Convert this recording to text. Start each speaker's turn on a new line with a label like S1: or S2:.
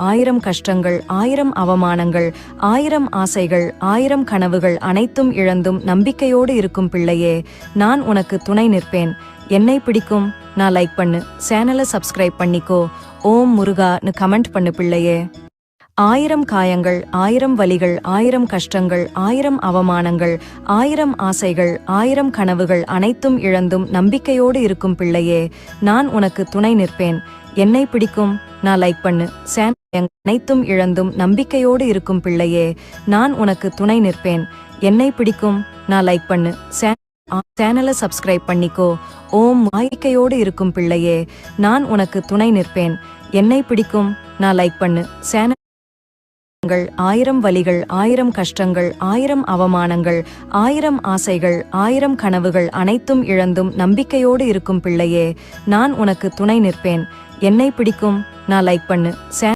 S1: 1000 கஷ்டங்கள், 1000 அவமானங்கள், 1000 ஆசைகள், 1000 கனவுகள் அனைத்தும் இழந்தும் நம்பிக்கையோடு இருக்கும் பிள்ளையே, நான் உனக்கு துணை நிற்பேன். என்னை பிடிக்கும்? நான் லைக் பண்ணு, சேனலை சப்ஸ்கிரைப் பண்ணிக்கோ. ஓம் முருகான்னு கமெண்ட் பண்ணு பிள்ளையே. 1000 காயங்கள், 1000 வலிகள், 1000 கஷ்டங்கள், 1000 அவமானங்கள், 1000 ஆசைகள், 1000 கனவுகள் அனைத்தும் இழந்தும் நம்பிக்கையோடு இருக்கும் பிள்ளையே, நான் உனக்கு துணை நிற்பேன். என்னை பிடிக்கும்? நான் லைக் பண்ணு, அனைத்தும் இழந்தும் நம்பிக்கையோடு இருக்கும் பிள்ளையே, நான் உனக்கு துணை நிற்பேன். என்னை பிடிக்கும்? நான் லைக் பண்ணு, சேனலை சப்ஸ்கிரைப் பண்ணிக்கோ. ஓம் நம்பிக்கையோடு இருக்கும் பிள்ளையே, நான் உனக்கு துணை நிற்பேன். என்னை பிடிக்கும்? நான் லைக் பண்ணு, 1000 வலிகள், 1000 கஷ்டங்கள், 1000 அவமானங்கள், 1000 ஆசைகள், 1000 கனவுகள் அனைத்தும் இழந்தும் நம்பிக்கையோடு இருக்கும் பிள்ளையே, நான் உனக்கு துணை நிற்பேன். என்னை பிடிக்கும்? நான் லைக் பண்ணு,